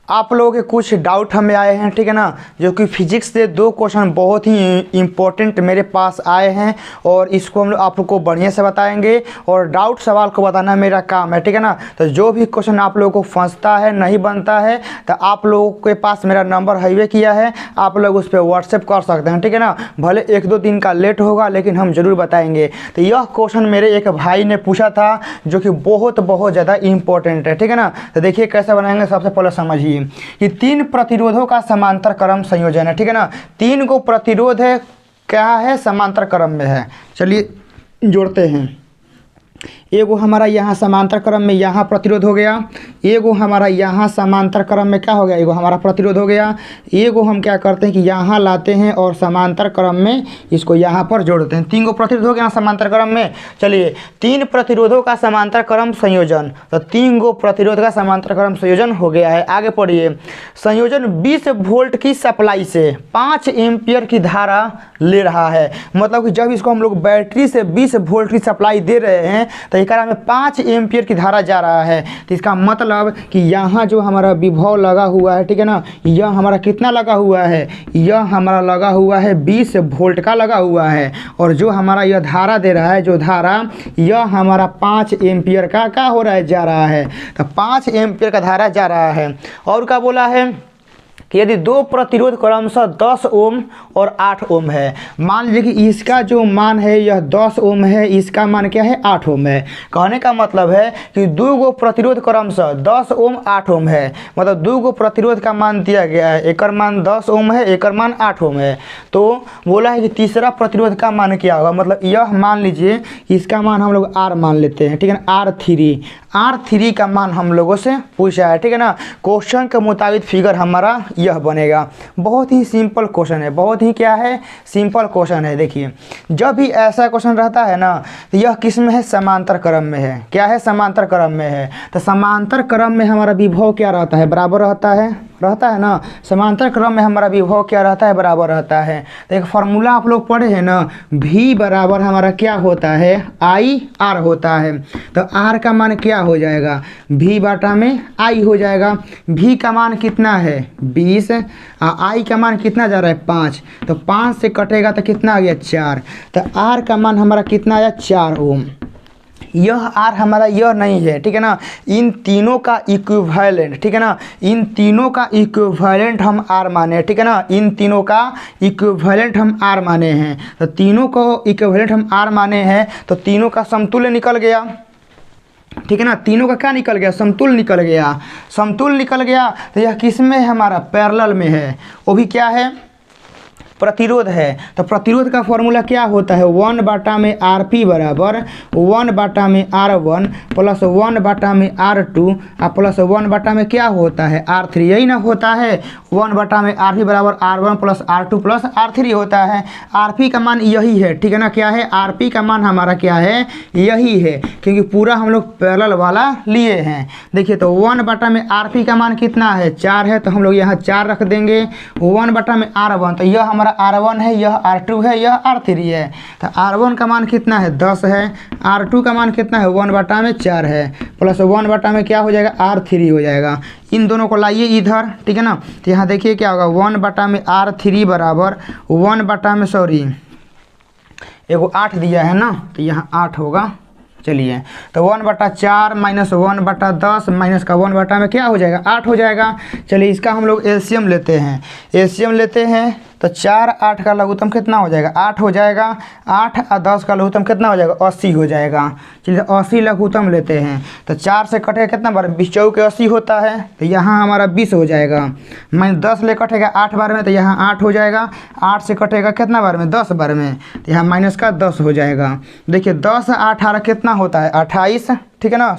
आप लोगों के कुछ डाउट हमें आए हैं, ठीक है ना, जो कि फिजिक्स से 2 क्वेश्चन बहुत ही इम्पोर्टेंट मेरे पास आए हैं और इसको हम लोग आप लोग को बढ़िया से बताएंगे और डाउट सवाल को बताना मेरा काम है, ठीक है ना। तो जो भी क्वेश्चन आप लोगों को फंसता है, नहीं बनता है, तो आप लोगों के पास मेरा नंबर हाईवे किया है, आप लोग उस पर व्हाट्सएप कर सकते हैं, ठीक है ना। भले 1-2 दिन का लेट होगा लेकिन हम ज़रूर बताएंगे। तो यह क्वेश्चन मेरे एक भाई ने पूछा था जो कि बहुत ज़्यादा इंपॉर्टेंट है, ठीक है ना। तो देखिए कैसे बनाएंगे। सबसे पहले समझिए कि 3 प्रतिरोधों का समांतर क्रम संयोजन है, ठीक है ना। 3 को प्रतिरोध है, क्या है, समांतर क्रम में है। चलिए जोड़ते हैं। एगो हमारा यहाँ समांतर क्रम में यहाँ प्रतिरोध हो गया, एगो हमारा यहाँ समांतर क्रम में क्या हो गया, एगो हमारा प्रतिरोध हो गया। एगो हम क्या करते हैं कि यहाँ लाते हैं और समांतर क्रम में इसको यहाँ पर जोड़ते हैं। 3 को प्रतिरोध हो गया समांतर क्रम में। चलिए 3 प्रतिरोधों का समांतर क्रम संयोजन, तो 3 को प्रतिरोध का समांतर क्रम संयोजन हो गया है। आगे पढ़िए। संयोजन 20 वोल्ट की सप्लाई से 5 एम्पियर की धारा ले रहा है। मतलब कि जब इसको हम लोग बैटरी से 20 वोल्ट की सप्लाई दे रहे हैं तो एकरा में 5 एम्पियर की धारा जा रहा है। तो इसका मतलब कि यहाँ जो हमारा विभव लगा हुआ है, ठीक है ना, यह हमारा कितना लगा हुआ है, यह हमारा लगा हुआ है 20 वोल्ट का लगा हुआ है। और जो हमारा यह धारा दे रहा है, जो धारा यह हमारा 5 एम्पियर का क्या हो रहा है, जा रहा है। तो 5 एम्पियर का धारा जा रहा है। और क्या बोला है कि यदि 2 प्रतिरोध क्रमशः 10 ओम और 8 ओम है। मान लीजिए कि इसका जो मान है यह 10 ओम है, इसका मान क्या है, 8 ओम है। कहने का मतलब है कि 2 गो प्रतिरोध क्रमशः 10 ओम 8 ओम है। मतलब 2 गो प्रतिरोध का मान दिया गया है, एक मान 10 ओम है, एक मान 8 ओम है। तो बोला है कि तीसरा प्रतिरोध का मान क्या होगा। मतलब यह मान लीजिए इसका मान हम लोग R मान लेते हैं, ठीक है ना, R3 का मान हम लोगों से पूछा है, ठीक है ना। क्वेश्चन के मुताबिक फिगर हमारा यह बनेगा। बहुत ही सिंपल क्वेश्चन है, बहुत ही क्या है, सिंपल क्वेश्चन है। देखिए जब भी ऐसा क्वेश्चन रहता है ना तो यह किस में है, समांतर क्रम में है। क्या है, समांतर क्रम में है। तो समांतर क्रम में हमारा विभव क्या रहता है, बराबर रहता है ना। समांतर क्रम में हमारा विभव क्या रहता है, बराबर रहता है। तो एक फार्मूला आप लोग पढ़े हैं ना, V बराबर हमारा क्या होता है, IR होता है। तो R का मान क्या हो जाएगा, V बटा में I हो जाएगा। V का मान कितना है, 20, I का मान कितना जा रहा है, 5। तो 5 से कटेगा तो कितना आ गया, 4। तो R का मान हमारा कितना आया, 4 ओम। यह R हमारा यह नहीं है, ठीक है ना। इन तीनों का इक्विवेलेंट, ठीक है ना, इन तीनों का इक्विवेलेंट हम R माने, ठीक है ना। इन तीनों का इक्विवेलेंट हम R माने हैं। तो तीनों को इक्विवेलेंट हम R माने हैं तो तीनों का समतुल्य निकल गया, ठीक है ना। तीनों का क्या निकल गया, समतुल्य निकल गया। समतुल्य निकल गया तो यह किस में है, हमारा पैरेलल में है। वो भी क्या है, प्रतिरोध है। तो प्रतिरोध का फॉर्मूला क्या होता है, 1 बटा में Rp बराबर 1 बटा में R1 प्लस 1 बटा में R2 और प्लस 1 बटा में क्या होता है, R3। यही ना होता है, 1 बटा में Rp बराबर R1 plus R2 plus R3 होता है। Rp का मान यही है, ठीक है ना। क्या है, Rp का मान हमारा क्या है, यही है, क्योंकि पूरा हम लोग पैरेलल वाला लिए हैं। देखिए तो 1 बटा में Rp का मान कितना है, 4 है। तो हम लोग यहाँ 4 रख देंगे। 1 बटा में R1, तो यह हमारा R1 है, यह R2 है, यह R3 है। तो R1 का मान कितना है, 10 है। R2 का मान कितना है, 1 बटा में 4 है, प्लस 1 बटा में क्या हो जाएगा, R3 हो जाएगा। इन दोनों को लाइए इधर, ठीक है ना। तो यहाँ देखिए क्या होगा, 1 बटा में R3 बराबर 1 बटा में एगो 8 दिया है ना, तो यहाँ 8 होगा। चलिए तो 1 बटा 4 माइनस 1 बटा 10 माइनस का 1 बटा में क्या हो जाएगा, 8 हो जाएगा। चलिए इसका हम लोग एलसीएम लेते हैं। तो 4 8 का लघुत्तम कितना हो जाएगा, 8 हो जाएगा। 8 और 10 का लघुत्तम कितना हो जाएगा, 80 हो जाएगा। चलिए 80 लघुत्तम लेते हैं। तो 4 से कटेगा कितना बार, 20 चौके 80 होता है। तो यहाँ हमारा 20 हो जाएगा। माइनस 10 ले कटेगा 8 बार में, तो यहाँ 8 हो जाएगा। 8 से कटेगा कितना बार में, 10 बार में, तो यहाँ माइनस का 10 हो जाएगा। देखिए 10 18 कितना होता है, 28, ठीक है ना।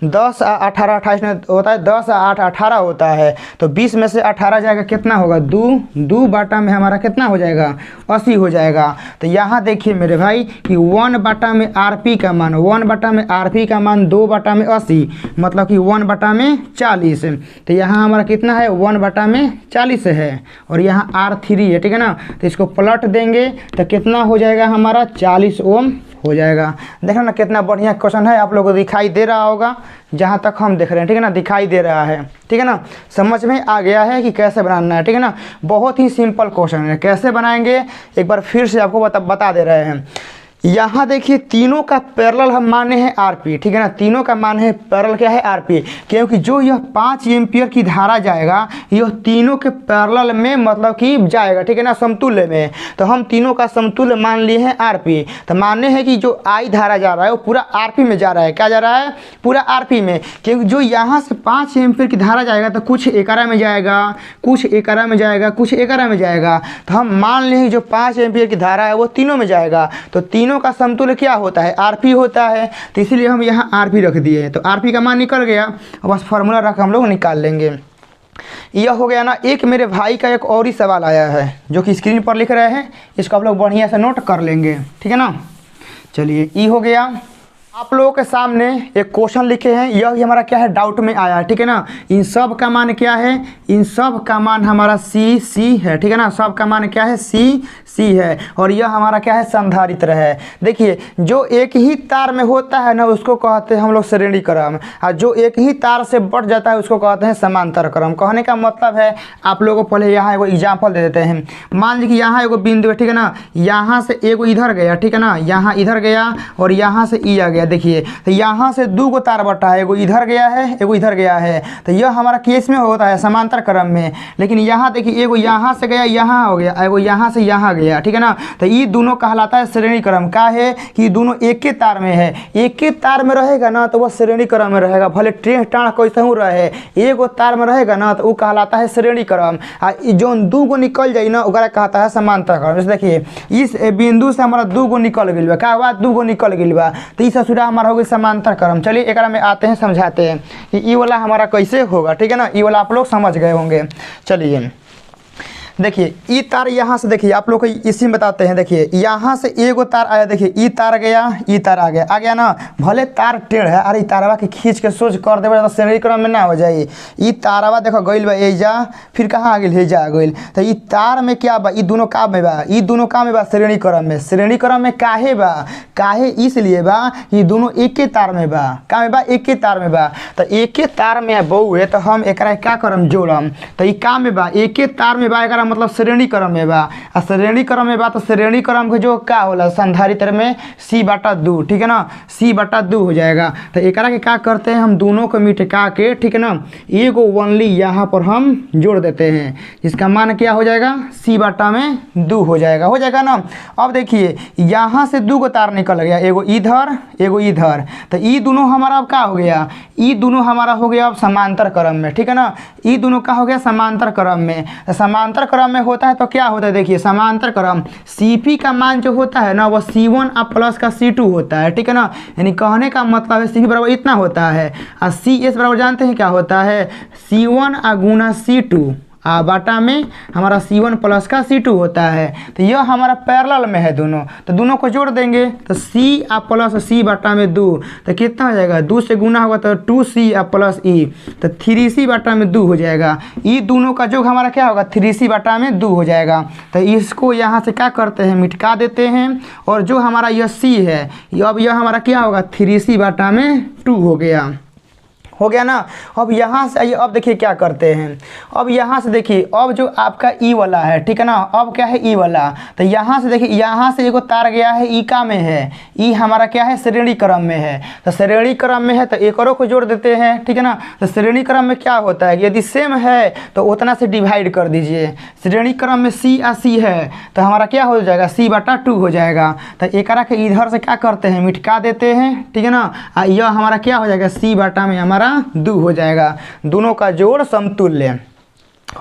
10 18 28 में होता है, 10 8 18 होता है। तो 20 में से 18 जाएगा, कितना होगा, 2 बटा में हमारा कितना हो जाएगा, 80 हो जाएगा। तो यहाँ देखिए मेरे भाई कि 1 बटा में Rp का मान, 1 बटा में Rp का मान 2 बटा में 80, मतलब कि 1 बटा में 40। तो यहाँ हमारा कितना है, 1 बटा में 40 है और यहाँ R3 है, ठीक है ना। तो इसको पलट देंगे तो कितना हो जाएगा, हमारा 40 ओम हो जाएगा। देखो ना कितना बढ़िया क्वेश्चन है, आप लोगों को दिखाई दे रहा होगा जहाँ तक हम देख रहे हैं, ठीक है ना, दिखाई दे रहा है, ठीक है ना, समझ में आ गया है कि कैसे बनाना है, ठीक है ना। बहुत ही सिंपल क्वेश्चन है, कैसे बनाएंगे एक बार फिर से आपको बता दे रहे हैं। यहाँ देखिए तीनों का पैरेलल हम माने हैं आरपी, ठीक है ना, तीनों का मान है पैरेलल क्या है आरपी, क्योंकि जो यह 5 एम्पियर की धारा जाएगा यह तीनों के पैरेलल में मतलब कि जाएगा, ठीक है ना, समतुल्य में। तो हम तीनों का समतुल्य मान लिए हैं आरपी, तो मानने हैं कि जो आई धारा जा रहा है वो पूरा आरपी में जा रहा है। क्या जा रहा है? पूरा आरपी में, क्योंकि जो यहाँ से 5 एम्पियर की धारा जाएगा तो कुछ एकरा में जाएगा, कुछ एकरा में जाएगा, कुछ एकरा में जाएगा। तो हम मान लें जो 5 एम्पियर की धारा है वो तीनों में जाएगा, तो तीनों का समतुल्य क्या होता है? आरपी होता है। तो इसीलिए हम यहाँ आरपी रख दिए हैं, तो आरपी का मान निकल गया। अब बस फार्मूला रख हम लोग निकाल लेंगे। यह हो गया ना। एक मेरे भाई का एक और ही सवाल आया है जो कि स्क्रीन पर लिख रहे हैं, इसको आप लोग बढ़िया से नोट कर लेंगे, ठीक है ना। चलिए ई हो गया। आप लोगों के सामने एक क्वेश्चन लिखे हैं, यह भी हमारा क्या है डाउट में आया है, ठीक है ना। इन सब का मान क्या है? इन सब का मान हमारा सी है, ठीक है ना। सब का मान क्या है? सी है। और यह हमारा क्या है? संधारित्र है। देखिए जो एक ही तार में होता है ना उसको कहते हैं हम लोग श्रेणी क्रम, और जो एक ही तार से बढ़ जाता है उसको कहते हैं समांतर क्रम। कहने का मतलब है आप लोगों को पहले यहाँ एगो एग्जाम्पल दे देते हैं। मान लीजिए कि यहाँ एगो बिंदु है, ठीक है ना, यहाँ से एगो इधर गया, ठीक है ना, यहाँ इधर गया और यहाँ से ई आ गया। देखिए तो यहाँ से 2 गो तार बटा है, एगो इधर गया है, एगो इधर गया है। तो यह हमारा केस में होता है समांतर क्रम में। लेकिन यहाँ देखिए एगो यहाँ से गया, यहाँ हो गया, एगो यहाँ से यहाँ गया, ठीक है ना। तो ये दोनों कहलाता है श्रेणी क्रम। का है कि दोनों एक के तार में है, एक के तार में रहेगा ना तो वह श्रेणी क्रम में रहेगा, भले टेढ़ टाढ़ कैसे हो रहे। एगो तार में रहेगा ना तो वो कहलाता है श्रेणी क्रम, आ जो 2 गो निकल जाए ना ओकरा कहता है समांतर क्रम। जैसे देखिए इस बिंदु से हमारा 2 गो निकल गई बा, क्या हुआ? 2 गो निकल गई बा, तो इस ससुरा हमारा हो गई समांतर क्रम। चलिए एक में आते हैं, समझाते हैं कि ई वाला हमारा कैसे होगा, ठीक है ना। ई वाला आप लोग समझ गए होंगे। चलिए देखिए ई तार यहाँ से, देखिए आप लोग को इसी में बताते हैं। देखिए यहाँ से एगो तार आया, देखिए ई तार गया, ई तार आ गया ना। भले तार टेढ़ है, अरे तारवा के खींच के सोच कर देवे तो श्रेणी क्रम में ना हो जाए। ई तारवा देखो गइल बा एजा, फिर कहाँ आ गइल? हेजा आ गइल। तो ई तार में क्या बा? ई दोनों का में बा, ई दोनों का में बा श्रेणी क्रम में। श्रेणी क्रम में काहे बा? काहे इसलिए बा कि दोनों एक के तार में बा। का में बा? एक के तार में बा। तो एक के तार में बहुए तो हम एकरा क्या करम? जोड़म। तो ई का में बा? एक के तार में बा, एकरा मतलब श्रेणी क्रम में बा। आ श्रेणी क्रम में बा तो श्रेणी क्रम के जो क्या होला संधारित्र में C/2, ठीक है ना, C/2 हो जाएगा। तो एकरा के क्या करते हैं हम? दोनों को मिटका के, ठीक है ना, एगो ओनली यहाँ पर हम जोड़ देते हैं, जिसका मान क्या हो जाएगा? C/2 हो जाएगा ना। अब देखिए यहाँ से 2 गो तार निकल गया, एगो इधर एगो इधर। तो ये दोनों हमारा अब क्या हो गया? ये दोनों हमारा हो गया अब समांतर क्रम में, ठीक है ना। ये दोनों का हो गया समांतर क्रम में। समांतर क्रम में होता है तो क्या होता है? देखिए समांतर क्रम Cp का मान जो होता है ना वो C1 और प्लस का C2 होता है, ठीक है ना। यानी कहने का मतलब है Cp बराबर इतना होता है, और Cs बराबर जानते हैं क्या होता है? C1 गुना C2 बाटा में हमारा C1 प्लस का C2 होता है। तो यह हमारा पैरेलल में है दोनों, तो दोनों को जोड़ देंगे तो C प्लस C बटा में 2, तो कितना हो जाएगा? 2 से गुना होगा तो 2C प्लस E, तो 3C बटा में 2 हो जाएगा। ये दोनों का योग हमारा क्या होगा? 3C बटा में 2 हो जाएगा। तो इसको यहाँ से क्या करते हैं? मिटका देते हैं, और जो हमारा यह C है अब यह हमारा क्या होगा? 3C बटा में 2 हो गया ना। अब यहाँ से आइए, अब देखिए क्या करते हैं। अब यहाँ से देखिए अब जो आपका ई वाला है, ठीक है ना, अब क्या है? ई वाला। तो यहाँ से देखिए यहाँ से एगो तार गया है, ई का में है, ई हमारा क्या है? श्रेणी क्रम में है। तो श्रेणी क्रम में है तो एकरों को जोड़ देते हैं, ठीक है ना। तो श्रेणी क्रम में क्या होता है? यदि सेम है तो उतना से डिवाइड कर दीजिए। श्रेणी क्रम में C और C है तो हमारा क्या हो जाएगा? C/2 हो जाएगा। तो एकरा के इधर से क्या करते हैं? मिटका देते हैं, ठीक है ना। यह हमारा क्या हो जाएगा? C बटा में हमारा 2 हो जाएगा। दोनों का जोड़ समतुल्य।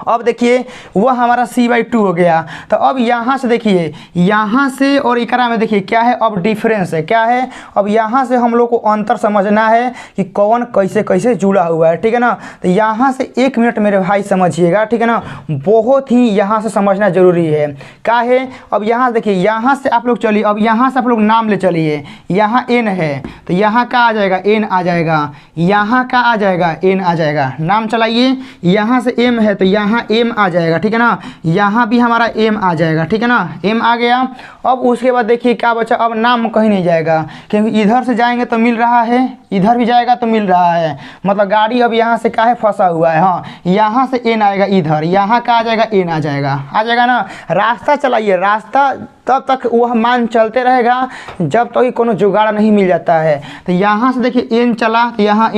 अब देखिए वह हमारा C/2 हो गया। तो अब यहाँ से देखिए, यहाँ से और एकरा में देखिए क्या है? अब डिफरेंस है, क्या है? अब यहाँ से हम लोग को अंतर समझना है कि कौन कैसे कैसे जुड़ा हुआ है, ठीक है ना। तो यहाँ से 1 मिनट मेरे भाई समझिएगा, ठीक है ना, बहुत ही यहाँ से समझना जरूरी है। क्या है? अब यहाँ देखिए, यहाँ से आप लोग चलिए, अब यहाँ से आप लोग नाम ले चलिए। यहाँ n है तो यहाँ का आ जाएगा? n आ जाएगा। यहाँ का आ जाएगा? n आ जाएगा। नाम चलाइए। यहाँ से m है तो यहाँ m आ जाएगा, ठीक है ना, यहाँ भी हमारा m आ जाएगा, ठीक है ना, m आ गया। अब उसके बाद देखिए क्या बचा, अब नाम कहीं नहीं जाएगा क्योंकि इधर से जाएंगे तो मिल रहा है, इधर भी जाएगा तो मिल रहा है, मतलब गाड़ी अब यहाँ से काहे फंसा हुआ है। हाँ, यहाँ से n आएगा इधर, यहाँ का आ जाएगा n आ जाएगा ना। रास्ता चलाइए, रास्ता तब तक वह मान चलते रहेगा जब तक कि कोनो जुगाड़ नहीं मिल जाता है। तो यहाँ से देखिए n चला तो यहाँ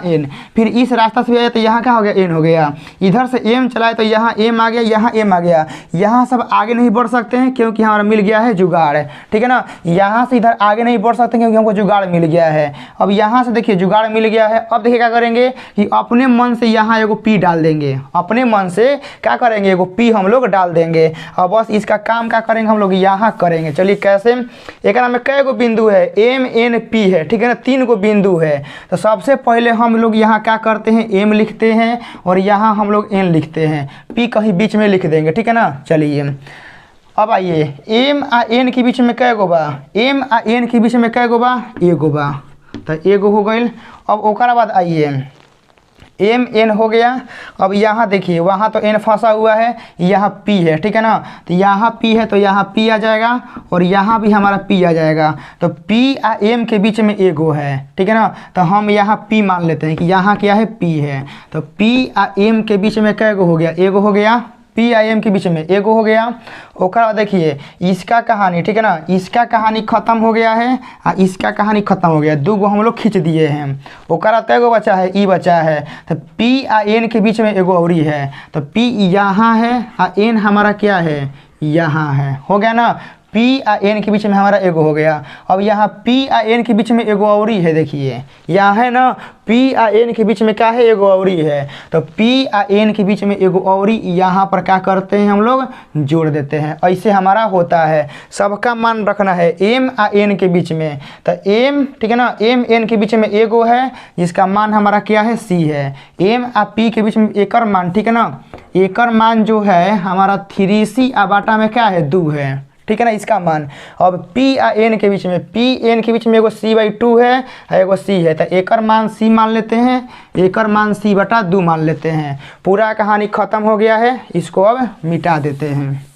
n, फिर इस रास्ता से भी आया तो यहाँ क्या हो गया, n हो गया। इधर से m चलाए तो यहाँ m आ गया, यहाँ m आ गया। यहाँ सब आगे नहीं बढ़ सकते हैं क्योंकि हमारा मिल गया है जुगाड़, ठीक है ना। यहाँ से इधर आगे नहीं बढ़ सकते क्योंकि हमको जुगाड़ मिल गया है। अब यहाँ से देखिए जुगाड़ मिल गया है। अब देखिए क्या करेंगे कि अपने मन से यहाँ एगो p डाल देंगे, अपने मन से क्या करेंगे, एगो p हम लोग डाल देंगे। अब बस इसका काम क्या करेंगे हम लोग यहाँ करेंगे। चलिए कैसे, एक में कई गो बिंदु है, m n p है, ठीक है ना, 3 गो बिंदु है। तो सबसे पहले हम लोग यहाँ क्या करते हैं, m लिखते हैं और यहाँ हम लोग n लिखते हैं, p कहीं बीच में लिख देंगे, ठीक है ना। चलिए अब आइए, m आ n के बीच में कै गो बा, m आ n के बीच में कै गो बा, एगो बा, तो एगो हो गई। अब ओकरा बाद आइए m n हो गया। अब यहाँ देखिए वहाँ तो n फंसा हुआ है, यहाँ p है, ठीक है ना, तो यहाँ p है तो यहाँ p आ जाएगा और यहाँ भी हमारा p आ जाएगा। तो p आ m के बीच में एगो है, ठीक है ना, तो हम यहाँ p मान लेते हैं कि यहाँ क्या है, p है। तो p आ m के बीच में कैगो हो गया, एगो हो गया, p आ m के बीच में एगो हो गया। ओकर बाद देखिए इसका कहानी, ठीक है ना, इसका कहानी खत्म हो गया है और इसका कहानी खत्म हो गया, 2 गो हम लोग खींच दिए हैं। ओकर बाद एगो बचा है, ई बचा है। तो p आ n के बीच में एगो औरी है, तो p यहाँ है और n हमारा क्या है, यहाँ है, हो गया ना। p आ n के बीच में हमारा एगो हो गया। अब यहाँ p आ n के बीच में एगो औरी है, देखिए यहाँ है ना, p आ n के बीच में क्या है, एगो औरी है। तो p आ n के बीच में एगो औरी यहाँ पर क्या करते हैं हम लोग, जोड़ देते हैं। ऐसे हमारा होता है। सबका मान रखना है m आ n के बीच में, तो m, ठीक है ना, m n के बीच में एगो है जिसका मान हमारा क्या है, c है। m आ p के बीच में एकर मान, ठीक है ना, एकर मान जो है हमारा 3c आ बाटा में क्या है, 2 है, ठीक है ना, इसका मान। अब p आ n के बीच में, p n के बीच में एगो c/2 है, एगो c है, तो एकर मान c मान लेते हैं, एकर मान c/2 मान लेते हैं। पूरा कहानी खत्म हो गया है, इसको अब मिटा देते हैं,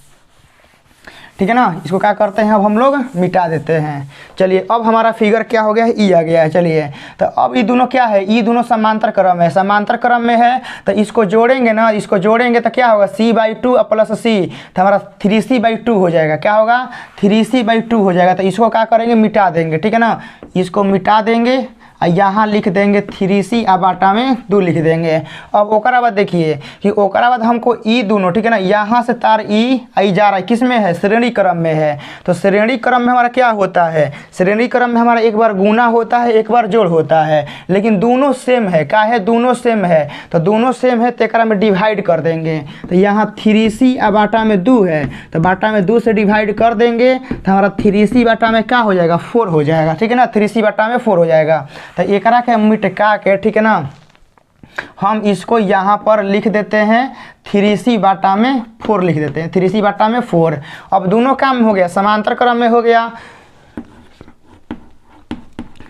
ठीक है ना। इसको क्या करते हैं, अब हम लोग मिटा देते हैं। चलिए अब हमारा फिगर क्या हो गया है, ई आ गया है। चलिए तो अब ये दोनों क्या है, ये दोनों समांतर क्रम है, समांतर क्रम में है तो इसको जोड़ेंगे ना, इसको जोड़ेंगे तो क्या होगा, c/2 प्लस c, तो हमारा 3c/2 हो जाएगा। क्या होगा, 3c/2 हो जाएगा। तो इसको क्या करेंगे, मिटा देंगे, ठीक है ना, इसको मिटा देंगे। यहाँ लिख देंगे 3c आ बाटा में 2 लिख देंगे। अब ओकरा बाद देखिए कि ओकरा बाद हमको ई दोनों, ठीक है ना, यहाँ से तार ई आई जा रहा है, किस में है, श्रेणी क्रम में है। तो श्रेणी क्रम में हमारा क्या होता है, श्रेणी क्रम में हमारा एक बार गुना होता है, एक बार जोड़ होता है, लेकिन दोनों सेम है। क्या है, दोनों सेम है, तो दोनों सेम है तो एकरा में डिवाइड कर देंगे। तो यहाँ 3c आ बाटा में 2 है, तो बाटा में 2 से डिवाइड कर देंगे तो हमारा 3c बाटा में क्या हो जाएगा, 4 हो जाएगा, ठीक है ना, 3c बाटा में 4 हो जाएगा। तो एकरा के मिटका के, ठीक है ना, हम इसको यहाँ पर लिख देते हैं 3c बाटा में 4 लिख देते हैं, 3c बाटा में 4। अब दोनों काम हो गया, समांतर क्रम में हो गया,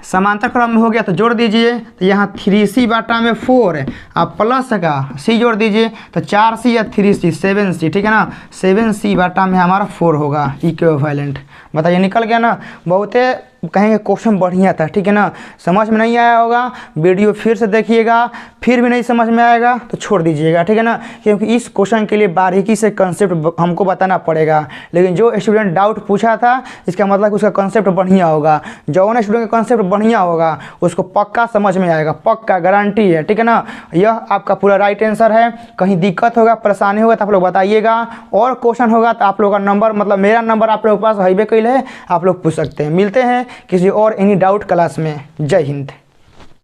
समांतर क्रम में हो गया तो जोड़ दीजिए। तो यहाँ 3c बाटा में 4 आप प्लस का c जोड़ दीजिए, तो 4c या 3c 7c, ठीक है ना, 7c बाटा में हमारा 4 होगा इक्विवेलेंट। बताइए निकल गया ना। बहुते कहेंगे क्वेश्चन बढ़िया था, ठीक है ना, समझ में नहीं आया होगा वीडियो फिर से देखिएगा, फिर भी नहीं समझ में आएगा तो छोड़ दीजिएगा, ठीक है ना, क्योंकि इस क्वेश्चन के लिए बारीकी से कंसेप्ट हमको बताना पड़ेगा। लेकिन जो स्टूडेंट डाउट पूछा था इसका मतलब उसका कंसेप्ट बढ़िया होगा, जो स्टूडेंट का कंसेप्ट बढ़िया होगा उसको पक्का समझ में आएगा, पक्का गारंटी है, ठीक है ना। यह आपका पूरा राइट आंसर है। कहीं दिक्कत होगा, परेशानी होगा तो आप लोग बताइएगा, और क्वेश्चन होगा तो आप लोग का नंबर, मतलब मेरा नंबर आप लोग के पास हाईवे कैल है, आप लोग पूछ सकते हैं। मिलते हैं किसी और एनी डाउट क्लास में। जय हिंद।